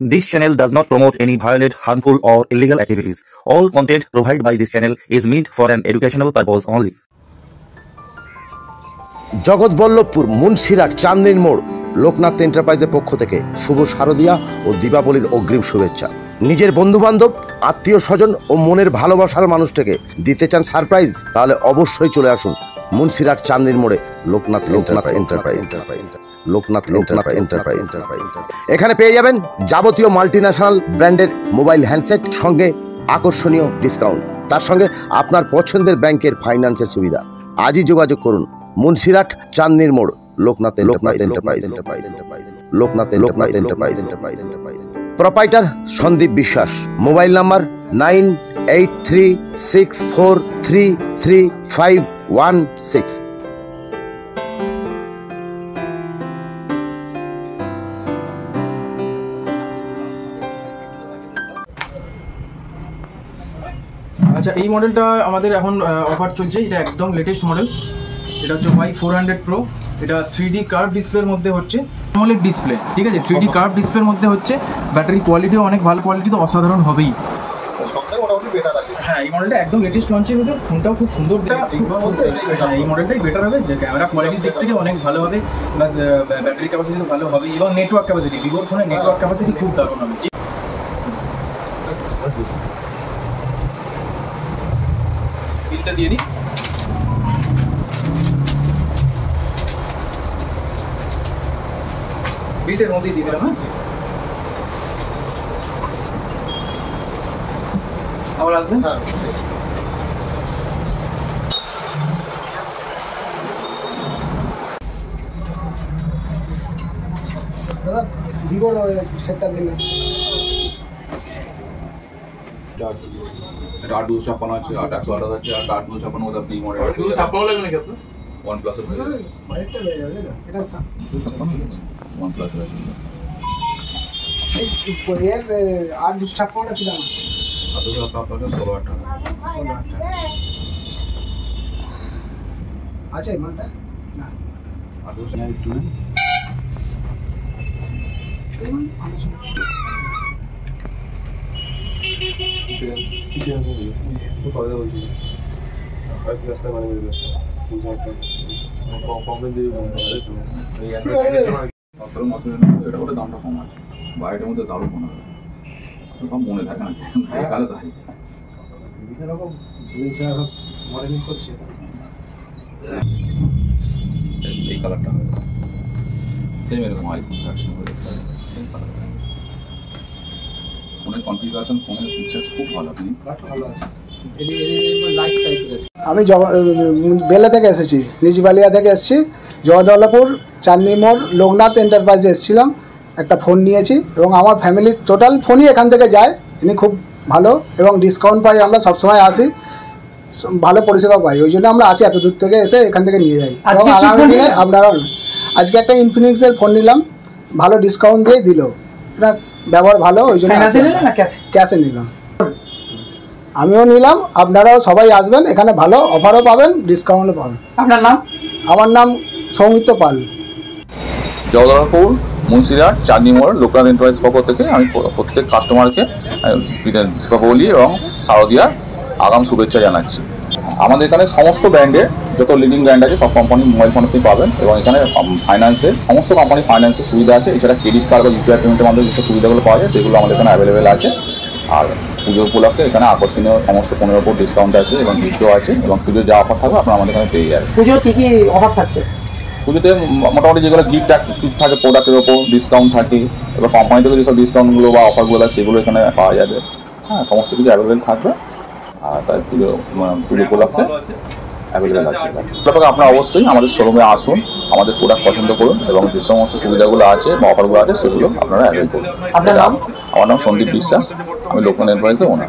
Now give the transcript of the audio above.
This channel does not promote any violent, harmful, or illegal activities. All content provided by this channel is meant for an educational purpose only. Jagatballavpur Munshirhat চাঁদনীর মোড় লোকনাথ এন্টারপ্রাইজের পক্ষ থেকে শুভ শারদিয়া ও দীপাবলির অগ্রিম শুভেচ্ছা। নিজের বন্ধুবান্ধব, আত্মীয় স্বজন ও মনের ভালোবাসার মানুষটাকে দিতে চান সারপ্রাইজ? তাহলে অবশ্যই চলে আসুন মুন্সিরহাট চাঁদনীর মোড়ে লোকনাথ এন্টারপ্রাইজ। এখানে পেয়ে যাবেন যাবতীয় মাল্টিন্যাশনাল ব্র্যান্ডের মোবাইল হ্যান্ডসেট, সঙ্গে আকর্ষণীয় ডিসকাউন্ট, তার সঙ্গে আপনার পছন্দের ব্যাংকের ফাইন্যান্সের সুবিধা। আজই যোগাযোগ করুন মুন্সিরহাট চাঁদনীর মোড় লোকনাথ এন্টারপ্রাইজ। প্রোপাইটার সন্দীপ বিশ্বাস। Mobile number 9836433516। আচ্ছা, এই মডেলটা আমাদের এখন অফার চলছে। এটা একদম লেটেস্ট মডেল। এটা হচ্ছে Y400 Pro। এটা 3D কার্ভ ডিসপ্লের মধ্যে হচ্ছে, AMOLED ডিসপ্লে, ঠিক আছে। 3D কার্ভ ডিসপ্লের মধ্যে হচ্ছে, ব্যাটারি কোয়ালিটিও অনেক ভালো কোয়ালিটি, তো অসাধারণ হবেই। হ্যাঁ, এই মডেলটা একদম লেটেস্ট লঞ্চের মধ্যে, ফোনটাও খুব সুন্দর। এই মডেলটাই বেটার হবে, যে ক্যামেরা কোয়ালিটির দিক থেকে অনেক ভালো হবে, প্লাস ব্যাটারি ক্যাপাসিটি তো ভালো হবে, এবং নেটওয়ার্ক ক্যাপাসিটি, ভিভোর ফোনের নেটওয়ার্ক ক্যাপাসিটি খুব দারুণ হবে। বিলটা দিয়ে দিই। বিটের মধ্যেই দিয়ে দিলাম। হ্যাঁ, আবার আসবেন। দাদা ভিভোর সেটটা দিন। এটা 8-256 আছে, 8-128 আছে, আর 8-256 মধ্যে আপনি মডেল 8-256 লাগবে নাকি আপনার? OnePlus এর বাজেটটা বেড়ে যাবে না? এটা OnePlus এর আছে। এই এর 8-256 কি দাম আছে? 8-256 16,000 টাকা আছে এই মালটা? না, 8-256 এই মাল আলোচনা দামটা কম আছে, বাইরের মধ্যে দারুণ মনে হয়, সব মনে থাকে না, কালে থাকে বিভিন্ন রকম মডেলিং করছে। এই কালারটা হয় সেম, এরকম আইফোন ফোনের কনফিগারেশন, ফোনের ফিচার্স খুব ভালো, আপনি ভালো আছে। আমি বেলা থেকে এসেছি, নিজবালিয়া থেকে এসেছি, জগৎবল্লভপুর চাঁদনী মোড় লোকনাথ এন্টারপ্রাইজে এসেছিলাম। একটা ফোন নিয়েছি এবং আমার ফ্যামিলির টোটাল ফোনই এখান থেকে যায়। ইনি খুব ভালো এবং ডিসকাউন্ট পাই, আমরা সবসময় আসি, ভালো পরিষেবা পাই, ওই জন্য আমরা আছি, এত দূর থেকে এসে এখান থেকে নিয়ে যাই। এবং আগামী দিনে আপনারা, আজকে একটা ইনফিনিক্সের ফোন নিলাম, ভালো ডিসকাউন্ট দিয়ে দিল, এটা ব্যবহার ভালো, ওই জন্য ক্যাশে নিলাম। আমিও নিলাম, আপনারাও সবাই আসবেন, এখানে ভালো অফারও পাবেন, ডিসকাউন্টও পাবেন। আপনার নাম? আমার নাম সৌমিত্র পাল। জগৎবল্লভপুর মুন্সিরহাট চাঁদনী মোড় লোকনাথ এন্টারপ্রাইজ পক্ষ থেকে আমি প্রত্যেক কাস্টমারকে দীপাবলি এবং শারদিয়ার আগাম শুভেচ্ছা জানাচ্ছি। আমাদের এখানে সমস্ত ব্র্যান্ডের যত লিডিং ব্র্যান্ড আছে সব কোম্পানির মোবাইল ফোন আপনি পাবেন, এবং এখানে ফাইন্যান্সের সমস্ত কোম্পানির ফাইন্যান্সের সুবিধা আছে। এছাড়া ক্রেডিট কার্ড বা ইউপিআই পেমেন্টের মাধ্যমে যেসব সুবিধাগুলো পাওয়া যায় সেগুলো আমাদের এখানে অ্যাভেলেবেল আছে। আর পুজো উপলক্ষে এখানে আকর্ষণীয় সমস্ত পণ্যের উপর ডিসকাউন্ট আছে এবং গিফটও আছে, এবং পুজোর যা অফার থাকবে আপনারা আমাদের এখানে পেয়ে যাবেন। পুজোর কী কী অফার থাকছে? পুজোতে মোটামুটি যেগুলো গিফট কিছু থাকে, প্রোডাক্টের ওপর ডিসকাউন্ট থাকে, এবার কোম্পানি থেকে যেসব ডিসকাউন্টগুলো বা অফারগুলো আছে সেগুলো এখানে পাওয়া যাবে। হ্যাঁ, সমস্ত কিছু অ্যাভেলেবেল থাকবে, আর তাই পুজো উপলক্ষে অ্যাভেলেবেল আছে। তারপরে আপনারা অবশ্যই আমাদের শোরুমে আসুন, আমাদের প্রোডাক্ট পছন্দ করুন, এবং যে সমস্ত সুবিধাগুলো আছে বা অফারগুলো আছে সেগুলো আপনারা অ্যাভেল করুন। আপনার নাম? আমার নাম সন্দীপ বিশ্বাস, আমি লোকনাথ এন্টারপ্রাইজের ওনার।